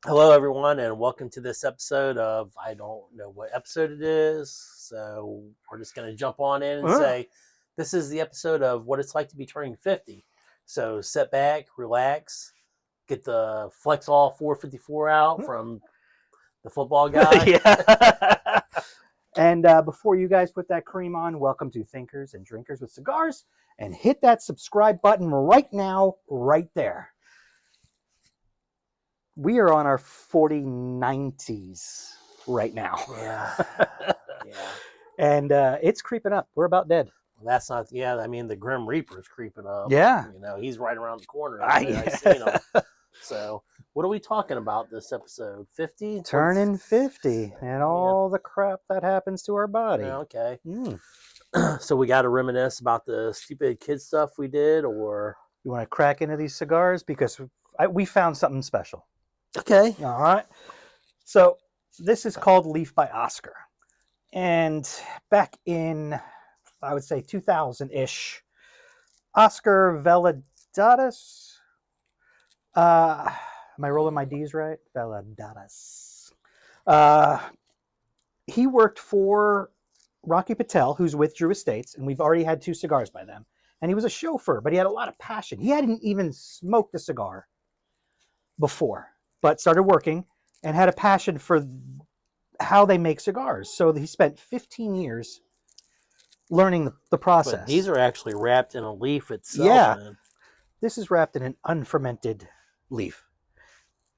Hello, everyone, and welcome to this episode of I don't know what episode it is, so we're just going to jump on in and Uh, say this is the episode of what it's like to be turning 50. So sit back, relax, get the Flex All 454 out from the football guy. yeah. And before you guys put that cream on, welcome to Thinkers and Drinkers with Cigars. And hit that subscribe button right now, right there. We are on our 4090s right now. Yeah. Yeah. And it's creeping up. We're about dead. Well, that's not, yeah, I mean, the Grim Reaper's creeping up. Yeah. You know, he's right around the corner. I've seen him. So, what are we talking about this episode? 50? Turning 50 and all the crap that happens to our body. Yeah, okay. So we got to reminisce about the stupid kid stuff we did, or you want to crack into these cigars? Because we found something special. Okay. All right. So this is called Leaf by Oscar. And back in, I would say, 2000-ish, Oscar Valadares, am I rolling my D's right? Valadares. He worked for Rocky Patel, who's with Drew Estates, and we've already had 2 cigars by them. And he was a chauffeur, but he had a lot of passion. He hadn't even smoked a cigar before, but started working and had a passion for how they make cigars. So he spent 15 years learning the process. But these are actually wrapped in a leaf itself. Yeah. Man. This is wrapped in an unfermented leaf.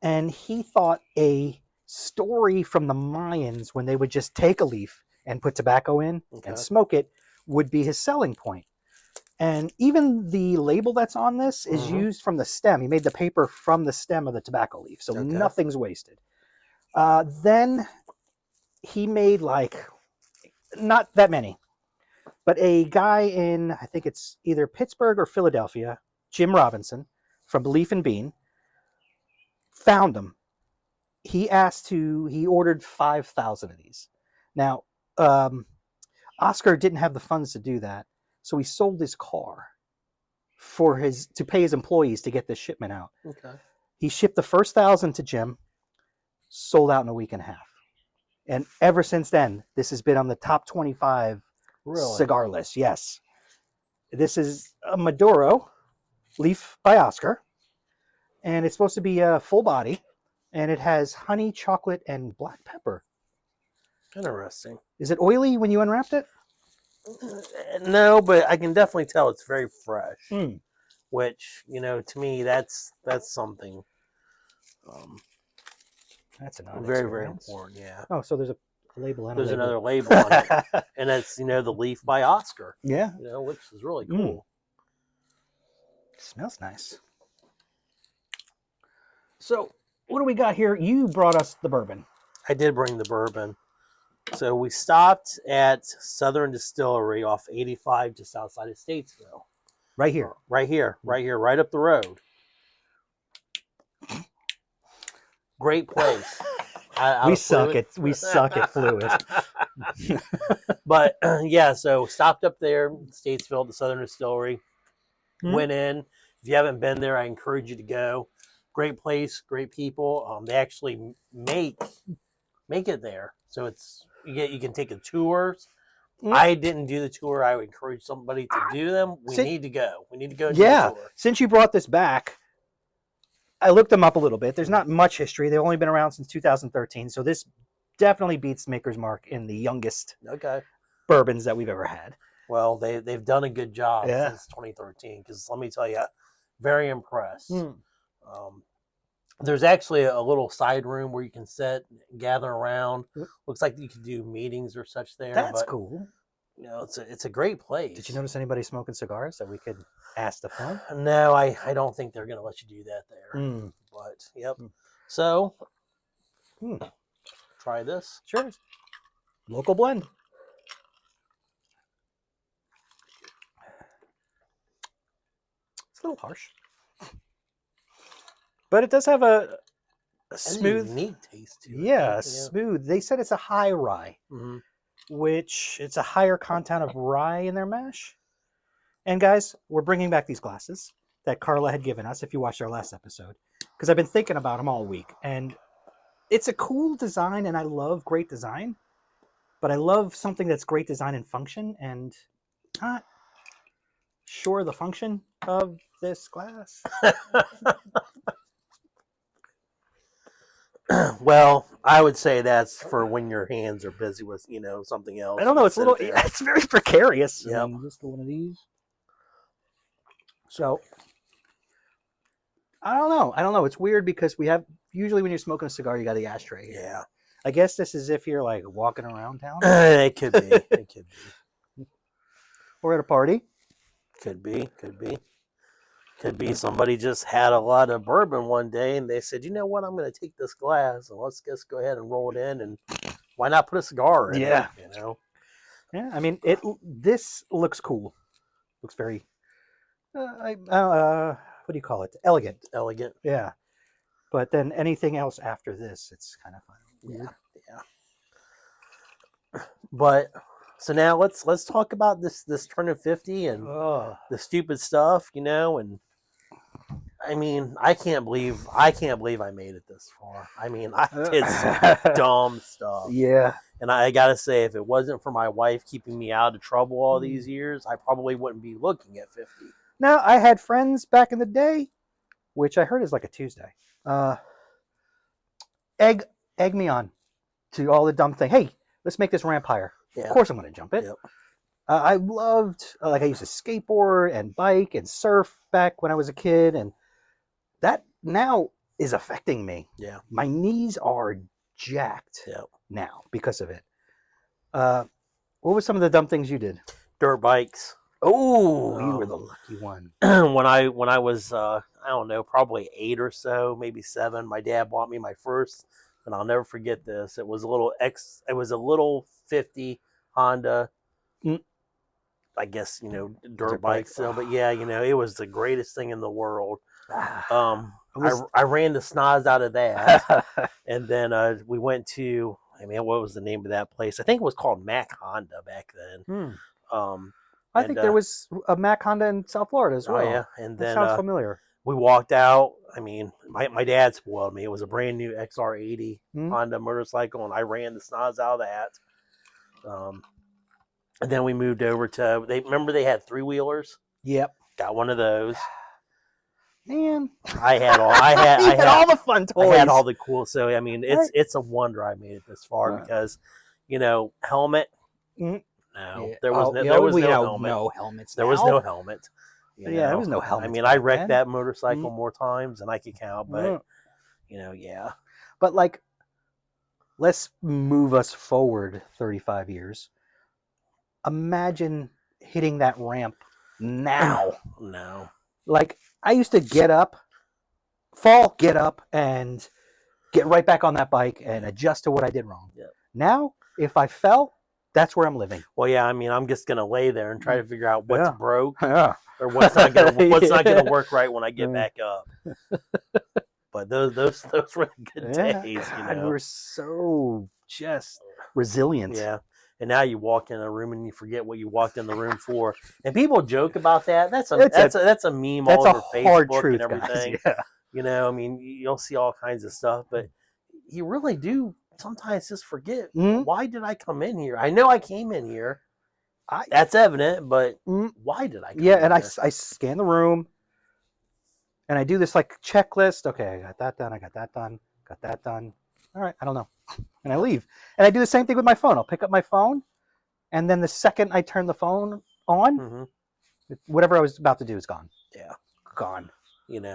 And he thought a story from the Mayans, when they would just take a leaf and put tobacco in and smoke it, would be his selling point. And even the label that's on this is used from the stem. He made the paper from the stem of the tobacco leaf, so nothing's wasted. Then he made, like, not that many, but a guy in, I think it's either Pittsburgh or Philadelphia, Jim Robinson, from Leaf and Bean, found them. He ordered 5,000 of these. Now, Oscar didn't have the funds to do that. So he sold his car to pay his employees to get this shipment out. Okay. He shipped the first 1,000 to Jim, sold out in a week and a half. And ever since then, this has been on the top 25 cigar list. Yes. This is a Maduro Leaf by Oscar. And it's supposed to be a full body. And it has honey, chocolate, and black pepper. Interesting. Is it oily when you unwrapped it? No, but I can definitely tell it's very fresh. Which, to me, that's something. That's an very, very important. Yeah. Oh, so there's a label on it. There's another label on it, and it's the Leaf by Oscar. Yeah. Which is really cool. Smells nice. So, what do we got here? You brought us the bourbon. I did bring the bourbon. So we stopped at Southern Distillery off 85 just outside of Statesville. Right here. Right up the road. Great place. We suck at fluid. But yeah, so stopped up there, Statesville, the Southern Distillery. Went in. If you haven't been there, I encourage you to go. Great place, great people. They actually make it there, so it's you can take a tours. I didn't do the tour. I would encourage somebody to do them. We need to go. We need to go. Yeah. Since you brought this back, I looked them up a little bit. There's not much history. They've only been around since 2013, so this definitely beats Maker's Mark in the youngest bourbons that we've ever had. Well, they've done a good job since 2013. Because let me tell you, very impressed. There's actually a little side room where you can sit, gather around. Looks like you could do meetings or such there. That's cool. It's a great place. Did you notice anybody smoking cigars that we could ask to phone? No, I don't think they're going to let you do that there. But, yep. So, try this. Sure. Local blend. It's a little harsh. But it does have a smooth, unique taste to it. Yeah, smooth. They said it's a high rye, which it's a higher content of rye in their mash. And guys, we're bringing back these glasses that Carla had given us. If you watched our last episode, because I've been thinking about them all week, and it's a cool design, and I love great design, but I love something that's great design and function, and not sure the function of this glass. Well, I would say that's for when your hands are busy with, something else. I don't know. It's a little. There. It's very precarious. Yep. And just one of these. So I don't know. It's weird because we have usually when you're smoking a cigar, you got the ashtray. Yeah. I guess this is if you're like walking around town. It could be. It could be. Or at a party. Could be. Could be somebody just had a lot of bourbon one day and they said, you know what, I'm going to take this glass and let's just go ahead and roll it in, and why not put a cigar in it, Yeah, I mean, this looks cool. Looks very, what do you call it? Elegant. Elegant. Yeah. But then anything else after this, it's kind of fun. Yeah. But so now let's talk about this turning 50 and the stupid stuff, and I mean, I can't believe I made it this far. I mean, I did some dumb stuff. Yeah. And I gotta say, if it wasn't for my wife keeping me out of trouble all these years, I probably wouldn't be looking at 50. Now, I had friends back in the day, which I heard is like a Tuesday, egg me on to all the dumb thing. Hey, let's make this ramp higher. Yeah. Of course I'm going to jump it. Yep. I loved, I used to skateboard and bike and surf back when I was a kid, and that now is affecting me. Yeah. My knees are jacked now because of it. What were some of the dumb things you did? Dirt bikes. Oh, you were the lucky one. When I was I don't know, probably 8 or so, maybe 7, my dad bought me my first, and I'll never forget this. It was a little 50 Honda. I guess, dirt bike still, but yeah, it was the greatest thing in the world. I ran the snaz out of that, and then we went to, what was the name of that place? I think it was called Mac Honda back then. I think there was a Mac Honda in South Florida as well. Oh yeah, and then that sounds familiar. We walked out. I mean, my dad spoiled me. It was a brand new XR80 Honda motorcycle, and I ran the snaz out of that. And then we moved over to, they had 3-wheelers. Yep. Got one of those. Man, I had all the fun toys. I had all the cool. So I mean, it's a wonder I made it this far because, helmet. No, there was no helmet. No helmets. There was no helmet. There was no helmet. I mean, I wrecked that motorcycle more times than I could count, but yeah. But like, let's move us forward 35 years. Imagine hitting that ramp now. No. Like, I used to get up, and get right back on that bike and adjust to what I did wrong. Yep. Now, if I fell, that's where I'm living. Well, yeah, I mean, I'm just gonna lay there and try to figure out what's broke or what's not gonna work right when I get back up. But those were good days. God, we're so just resilient. Yeah. And now you walk in a room and you forget what you walked in the room for. And people joke about that. That's a meme all over Facebook and everything. Guys, yeah. I mean, you'll see all kinds of stuff, but you really do sometimes just forget, why did I come in here? I know I came in here. That's evident, but why did I come in here? I scan the room, and I do this like checklist. Okay, I got that done. I got that done. Got that done. All right, I don't know. And I leave. And I do the same thing with my phone. I'll pick up my phone, and then the second I turn the phone on, whatever I was about to do is gone. Yeah. Gone. And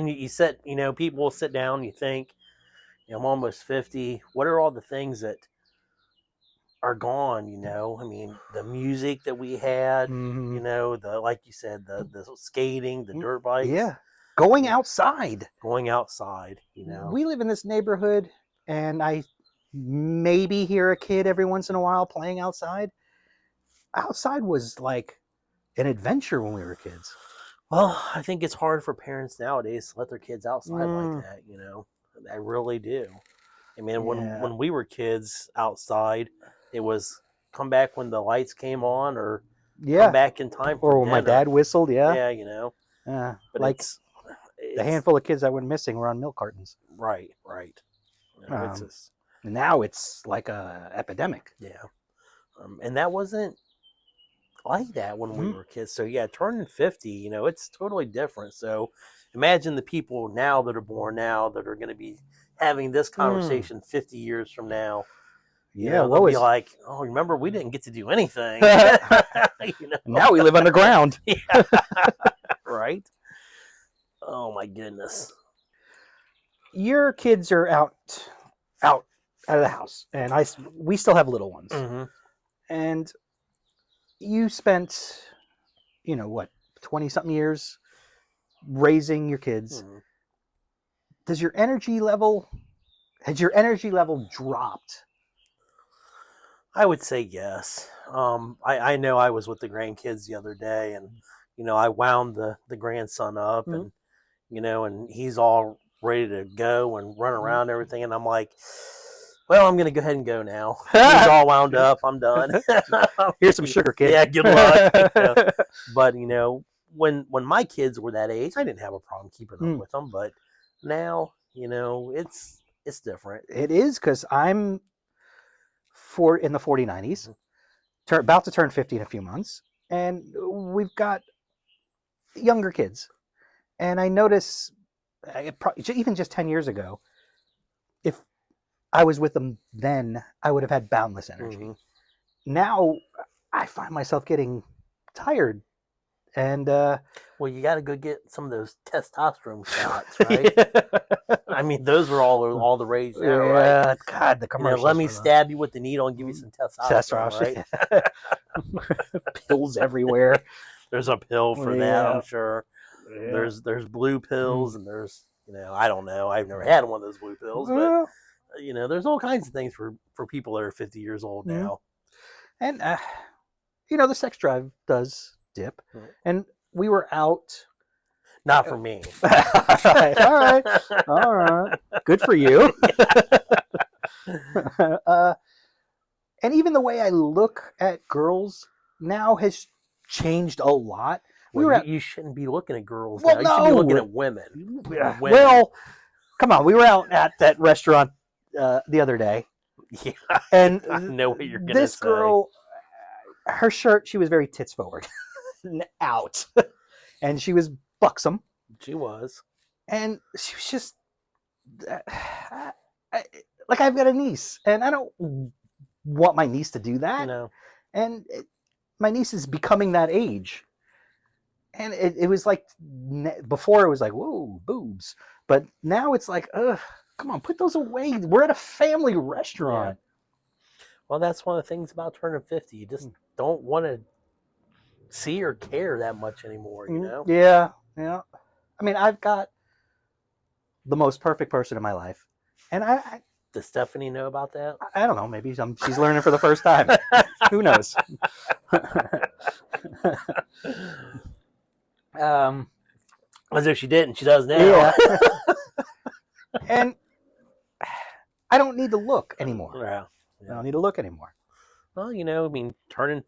you sit, people will sit down, you think, I'm almost 50. What are all the things that are gone, I mean, the music that we had, the, like you said, the skating, the dirt bikes. Yeah. Going outside. We live in this neighborhood, and I maybe hear a kid every once in a while playing outside. Outside was like an adventure when we were kids. Well, I think it's hard for parents nowadays to let their kids outside like that, I really do. I mean, when we were kids outside, it was come back when the lights came on or come back in time for or when my dad whistled, Yeah, but like the handful of kids that went missing were on milk cartons. Right. It's just, Now it's like a epidemic. yeah. And that wasn't like that when we were kids. So yeah, turning 50, it's totally different. So imagine the people now that are born now that are going to be having this conversation 50 years from now. Yeah, they'll be like, oh, remember we didn't get to do anything. Now we live underground. Yeah. Right. Oh my goodness. Your kids are out of the house, and we still have little ones. Mm-hmm. And you spent, 20-something years raising your kids. Mm-hmm. Has your energy level dropped? I would say yes. I know I was with the grandkids the other day, and I wound the grandson up, and and he's all ready to go and run around and everything, and I'm like, well, I'm gonna go ahead and go now. He's all wound up. I'm done. Here's some sugar, kid. Yeah, good luck. But when my kids were that age, I didn't have a problem keeping up with them. But now, it's different. It is, because I'm in the 4090s, about to turn 50 in a few months, and we've got younger kids. And I notice, even just 10 years ago, if I was with them then, I would have had boundless energy. Mm-hmm. Now, I find myself getting tired. And well, you got to go get some of those testosterone shots, right? I mean, those are all the rage now, right? God, the commercials. Let me stab you with the needle and give you some testosterone, right? Pills everywhere. There's a pill for that, I'm sure. Yeah. There's blue pills, and there's I don't know. I've never had one of those blue pills, but there's all kinds of things for people that are 50 years old now. And the sex drive does dip, and we were out. Not for me. All right. Good for you. And even the way I look at girls now has changed a lot. You shouldn't be looking at girls now. You should be looking at women. Well, come on. We were out at that restaurant the other day. Yeah, and I know what you're going to say. This girl, her shirt, she was very tits forward. Out. And she was buxom. She was. And she was just... like, I've got a niece, and I don't want my niece to do that. No. And my niece is becoming that age. And it was like, before it was like, whoa, boobs. But now it's like, ugh, come on, put those away. We're at a family restaurant. Yeah. Well, that's one of the things about turning 50. You just don't want to see or care that much anymore, Yeah. I mean, I've got the most perfect person in my life. And does Stephanie know about that? I don't know. Maybe she's learning for the first time. Who knows? As if she didn't, she does now. Yeah. And I don't need to look anymore. Yeah. I don't need to look anymore. Well, I mean, turning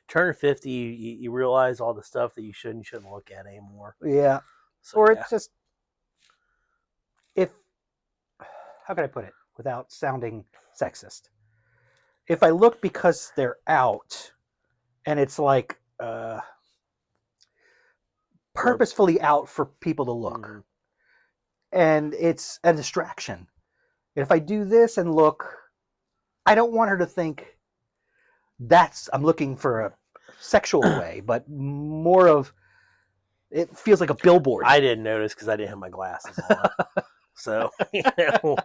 50, you realize all the stuff that you shouldn't look at anymore. Yeah. So, or it's just, how can I put it without sounding sexist? If I look because they're out, and it's like purposefully out for people to look, and it's a distraction. If I do this and look, I don't want her to think I'm looking for a sexual way, but more of, it feels like a billboard. I didn't notice because I didn't have my glasses on. So,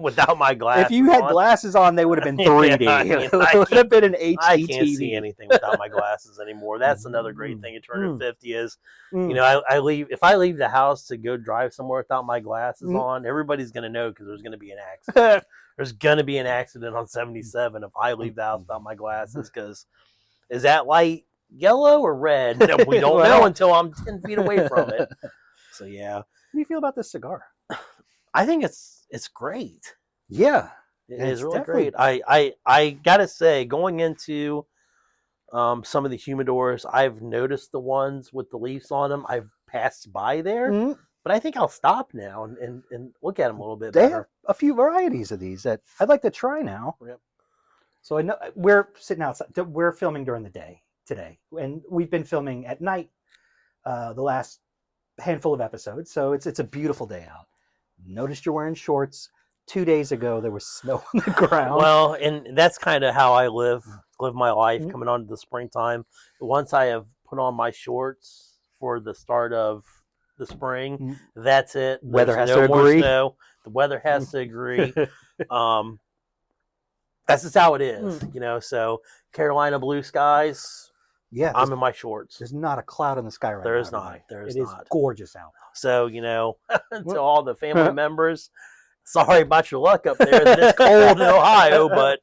without my glasses, if you had glasses on, they would have been 3D. It would have been an HD I can't TV. see anything without my glasses anymore. That's another great thing of turning 50 is, I leave. If I leave the house to go drive somewhere without my glasses on, everybody's going to know because there's going to be an accident. There's going to be an accident on 77 if I leave the house without my glasses, because is that light yellow or red? No, we don't know until I'm 10 feet away from it. So, yeah. How do you feel about this cigar? I think it's great. Yeah. It is really great. I gotta say, going into some of the humidors, I've noticed the ones with the leaves on them. I've passed by there, but I think I'll stop now and look at them a little bit They better. have a few varieties of these that I'd like to try now. Yep. So I know we're sitting outside. We're filming during the day today, and we've been filming at night the last handful of episodes. So it's a beautiful day out. Noticed you're wearing shorts. 2 days ago there was snow on the ground. Well, and that's kind of how I live my life coming on to the springtime. Once I have put on my shorts for the start of the spring, that's it. Weather has no to more agree. snow. The weather has to agree. That's just how it is, So Carolina blue skies. Yeah, I'm in my shorts. There's not a cloud in the sky right now. There is not. It is gorgeous out. So to all the family members, sorry about your luck up there. It's cold in Ohio, but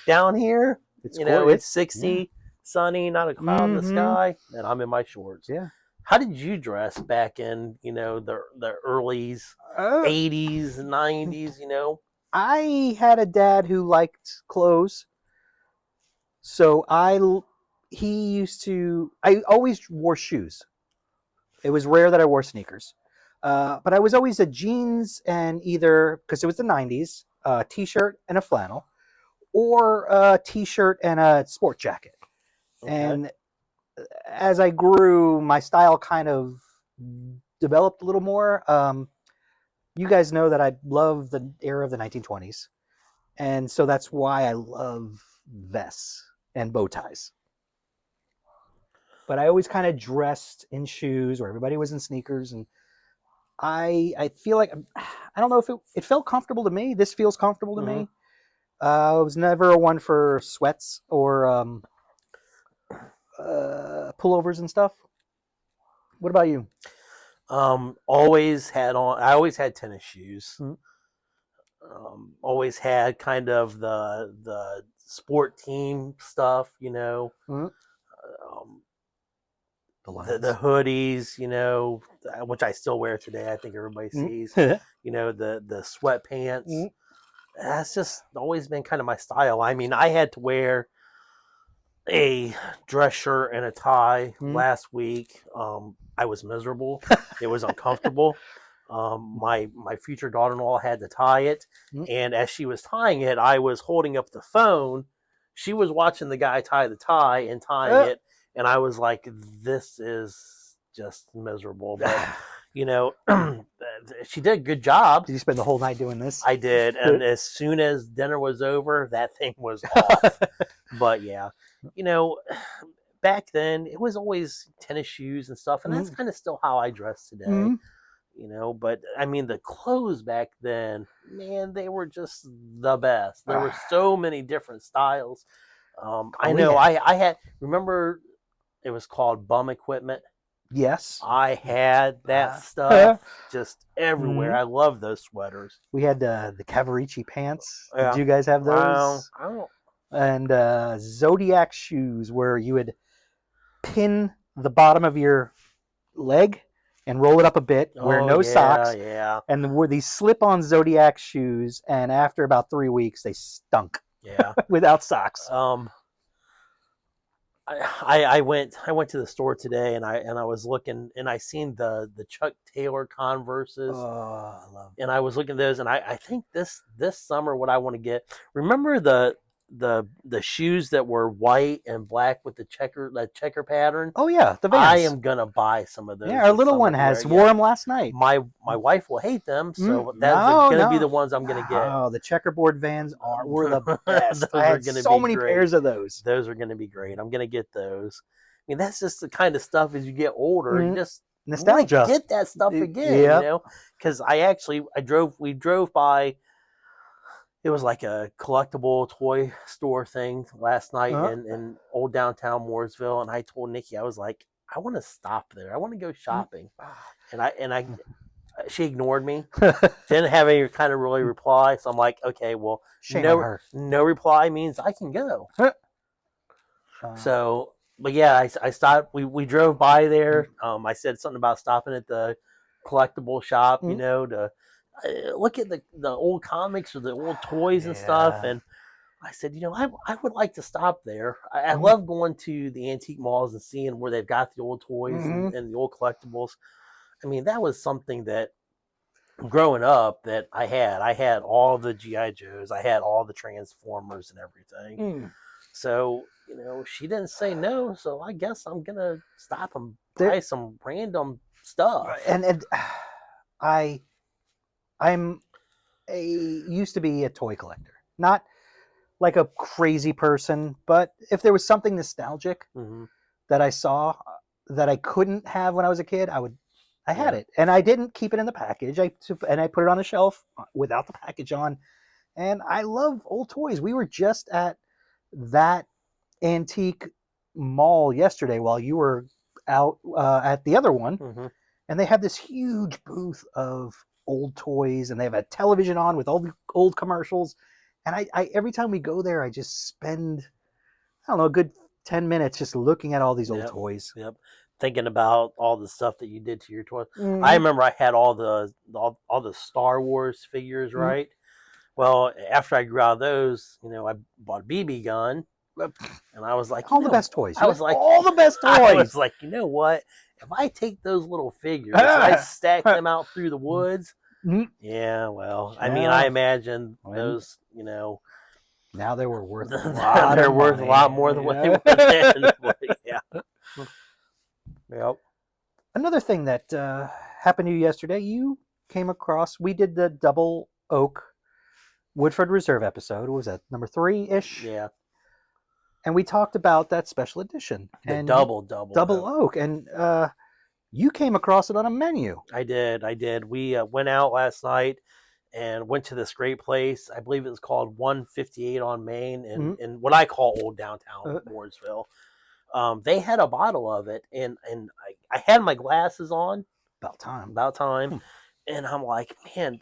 down here, it's 60, sunny, not a cloud in the sky, and I'm in my shorts. Yeah. How did you dress back in, the early 80s, 90s, I had a dad who liked clothes. So I always wore shoes. It was rare that I wore sneakers. But I was always a jeans and either, because it was the 90s, a t-shirt and a flannel, or a t-shirt and a sport jacket. Okay. And as I grew, my style kind of developed a little more. You guys know that I love the era of the 1920s. And so that's why I love vests and bow ties. But I always kind of dressed in shoes, or everybody was in sneakers, and I feel like, I don't know if it felt comfortable to me. This feels comfortable to me. I was never a one for sweats or pullovers and stuff. What about you? I always had tennis shoes. Always had kind of the sport team stuff, the hoodies, which I still wear today. I think everybody sees, the sweatpants. That's just always been kind of my style. I mean, I had to wear a dress shirt and a tie last week. I was miserable. It was uncomfortable. My future daughter-in-law had to tie it, and as she was tying it, I was holding up the phone. She was watching the guy tie the tie and tying it, and I was like, "This is just miserable." But she did a good job. Did you spend the whole night doing this? I did, and as soon as dinner was over, that thing was off. But yeah, back then it was always tennis shoes and stuff, and that's kind of still how I dress today. But I mean, the clothes back then, man, they were just the best. There were so many different styles. I had, remember it was called Bum Equipment. Yes. I had that stuff just everywhere. I love those sweaters. We had the Cavarici pants. Yeah. Did you guys have those? I don't. And Zodiac shoes, where you would pin the bottom of your leg and roll it up a bit, wear no socks. Yeah. And wore these slip-on Zodiac shoes, and after about 3 weeks, they stunk. Yeah. Without socks. I went to the store today, and I was looking, and I seen the Chuck Taylor Converses. Oh, I love them. And I was looking at those, and I think this summer what I want to get. Remember the shoes that were white and black with the checker pattern? Oh yeah, the Vans. I am gonna buy some of those. Yeah, our little one wore them last night. My wife will hate them, so that's gonna be the ones I'm gonna get. Oh, the checkerboard Vans were the best. I had so many pairs of those. Those are gonna be great. I'm gonna get those. I mean, that's just the kind of stuff as you get older, you just nostalgia. Get that stuff again, Because we drove by. It was like a collectible toy store thing last night in old downtown Mooresville, and I told Nikki, I was like, I want to stop there. I want to go shopping, and she ignored me. Didn't have any kind of really reply, so I'm like, okay, well, no reply means I can go. So, but yeah, I stopped. We drove by there. I said something about stopping at the collectible shop, to look at the old comics or the old toys and stuff, and I said, I would like to stop there. I love going to the antique malls and seeing where they've got the old toys and the old collectibles. I mean, that was something that growing up that I had. I had all the GI Joes. I had all the Transformers and everything. So, she didn't say no. So I guess I'm gonna stop and buy some random stuff. And I'm used to be a toy collector, not like a crazy person, but if there was something nostalgic that I saw that I couldn't have when I was a kid, I had it, and I didn't keep it in the package. I put it on a shelf without the package on, and I love old toys. We were just at that antique mall yesterday while you were out at the other one, and they have this huge booth of old toys, and they have a television on with all the old commercials. And I every time we go there, I just spend, I don't know, a good 10 minutes just looking at all these old toys. Yep. Thinking about all the stuff that you did to your toys. I remember I had all the Star Wars figures, right? Well, after I grew out of those, I bought a BB gun, and I was like, all the best toys. I was like, all the best toys. I was like, you know what? If I take those little figures, and I stack them out through the woods, yeah, well, I mean, I imagine those, now they were worth they're worth a lot more than what they were then. But, yeah. Yep. Another thing that happened to you yesterday, you came across, we did the Double Oak Woodford Reserve episode. What was that, number 3-ish? Yeah. And we talked about that special edition. The and double oak. And you came across it on a menu. I did. We went out last night and went to this great place. I believe it was called 158 on Main in what I call old downtown Mooresville. They had a bottle of it, and I had my glasses on. About time. And I'm like, man,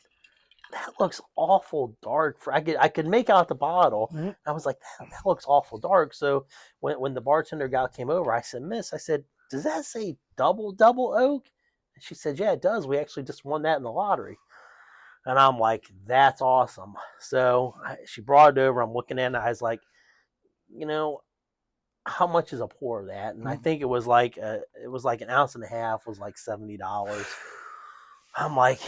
that looks awful dark. I could make out the bottle. I was like, that looks awful dark. So when the bartender gal came over, I said, Miss, does that say double oak? And she said, yeah, it does. We actually just won that in the lottery. And I'm like, that's awesome. So she brought it over. I'm looking at it. I was like, how much is a pour of that? And I think it was like an ounce and a half was like $70. I'm like,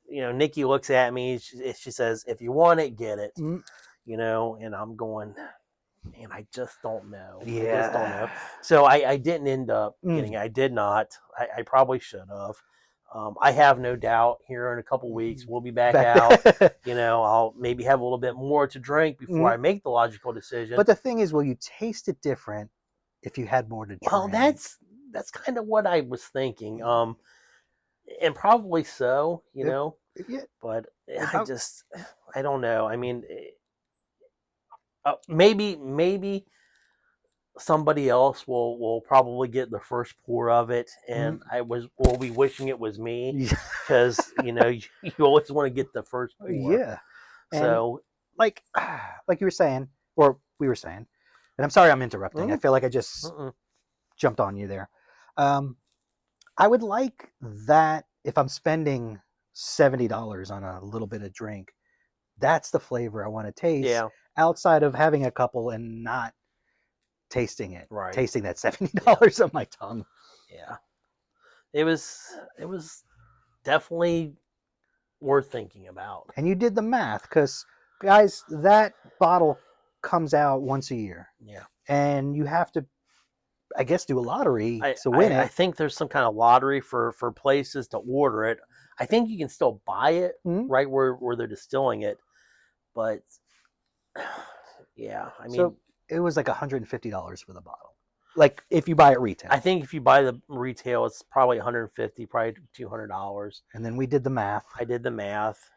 Nikki looks at me. She says, if you want it, get it. And I'm going, man, I just don't know. Yeah. I just don't know. So I didn't end up getting it. I did not. I probably should have. I have no doubt here in a couple weeks we'll be back out. I'll maybe have a little bit more to drink before I make the logical decision. But the thing is, will you taste it different if you had more to drink? Well, that's kind of what I was thinking. And probably so, but I don't know. I mean, maybe somebody else will probably get the first pour of it, and will be wishing it was me, because you always want to get the first pour. Yeah. So like you were saying, or we were saying, and I'm sorry I'm interrupting. I feel like I just jumped on you there. I would like that if I'm spending $70 on a little bit of drink, that's the flavor I want to taste. Yeah. Outside of having a couple and not tasting it, right? Tasting that $70 on my tongue. Yeah. It was definitely worth thinking about. And you did the math, because guys, that bottle comes out once a year. Yeah. And you have to, I guess, do a lottery to win it. I think there's some kind of lottery for places to order it. I think you can still buy it right where they're distilling it. But yeah, I mean, so it was like $150 for the bottle. Like if you buy it retail. I think if you buy the retail, it's probably $150, probably $200. And then we did the math. I did the math.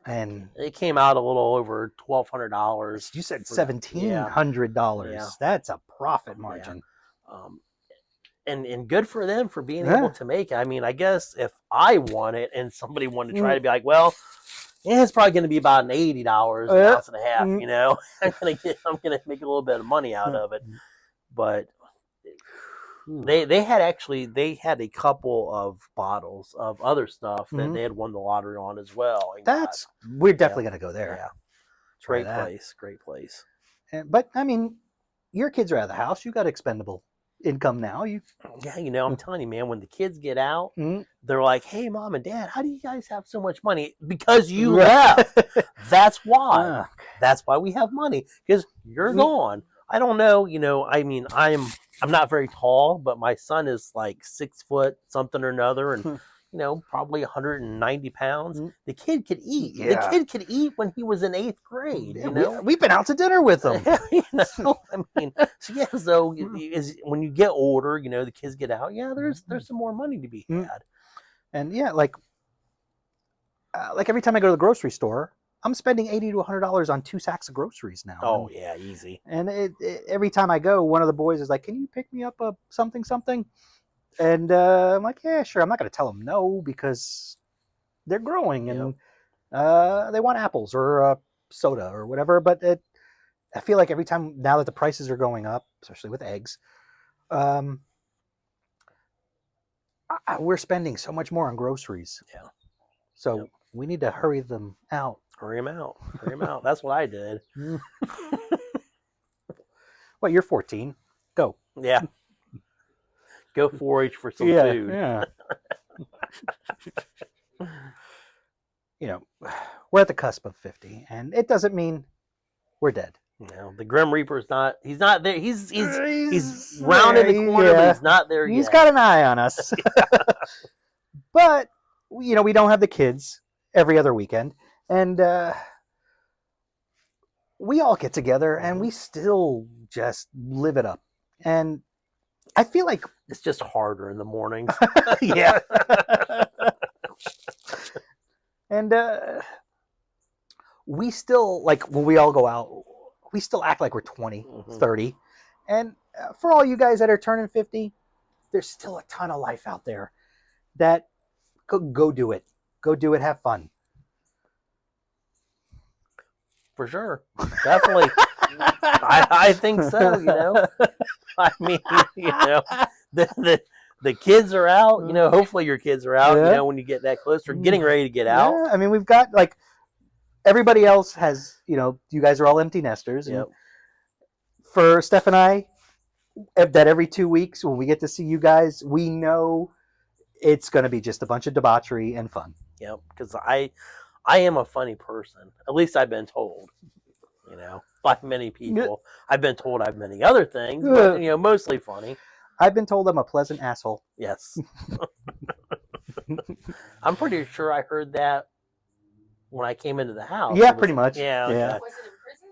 And it came out a little over $1,200. You said $1,700. Yeah. That's a profit margin. Yeah. And good for them for being able to make it. I mean, I guess if I won it and somebody wanted to try to be like, well, it's probably going to be about an $80 an ounce and a half. I'm gonna make a little bit of money out of it. But they had a couple of bottles of other stuff that they had won the lottery on as well. We're definitely going to go there. Yeah, great place. But I mean, your kids are out of the house. You got expendable income now. You Yeah, I'm telling you, man, when the kids get out, Mm. they're like, "Hey, mom and dad, how do you guys have so much money?" Because you Right. left. That's why. Ah, That's why we have money, because you're gone. I don't know. I mean, I'm not very tall, but my son is like 6 foot something or another, and probably 190 pounds. Mm. The kid could eat. The Yeah. kid could eat when he was in 8th grade. We've been out to dinner with them. I mean, so yeah. So when you get older, the kids get out. Yeah, there's some more money to be had. And yeah, like every time I go to the grocery store, I'm spending $80 to $100 on 2 sacks of groceries now. Oh yeah, easy. And every time I go, one of the boys is like, "Can you pick me up a something something?" And I'm like, "Yeah, sure." I'm not going to tell them no because they're growing and they want apples or soda or whatever. But I feel like every time now that the prices are going up, especially with eggs, we're spending so much more on groceries. Yeah. So we need to hurry them out. Hurry them out. Hurry them out. That's what I did. Well, you're 14. Go. Yeah. Go 4-H for some food. Yeah. We're at the cusp of 50, and it doesn't mean we're dead. The Grim Reaper's not. He's not there. He's rounded the corner, but he's not there yet. He's got an eye on us. But we don't have the kids every other weekend, and we all get together, and we still just live it up. And I feel like it's just harder in the mornings. Yeah. And we still, like, when we all go out, we still act like we're 20, 30. And for all you guys that are turning 50, there's still a ton of life out there that go do it. Go do it. Have fun. For sure. Definitely. I think so, I mean, the kids are out, hopefully your kids are out, when you get that closer, getting ready to get out. Yeah, I mean, we've got, like, everybody else has, you guys are all empty nesters. And for Steph and I, that every 2 weeks when we get to see you guys, we know it's going to be just a bunch of debauchery and fun. Yep, because I am a funny person. At least I've been told, by many people. I've been told I've many other things, but, mostly funny. I've been told I'm a pleasant asshole. Yes. I'm pretty sure I heard that when I came into the house. Yeah, pretty much. Yeah. Okay. Was it in prison?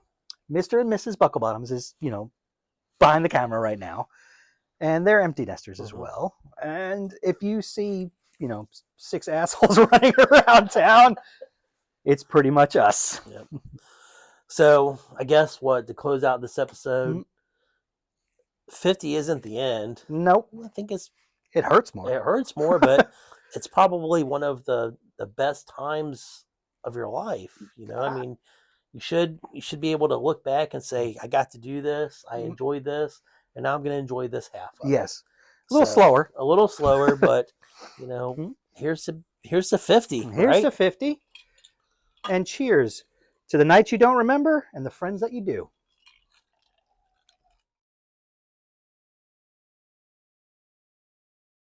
Mr. and Mrs. Bucklebottoms is, behind the camera right now. And they're empty nesters as well. And if you see, 6 assholes running around town, it's pretty much us. Yep. So I guess to close out this episode, 50 isn't the end. Nope. I think it hurts more. It hurts more, but it's probably one of the best times of your life. I mean, you should be able to look back and say, I got to do this, I enjoyed this, and now I'm going to enjoy this half of it. Yes. A little slower, but here's the 50. Here's the 50. And cheers to the nights you don't remember and the friends that you do.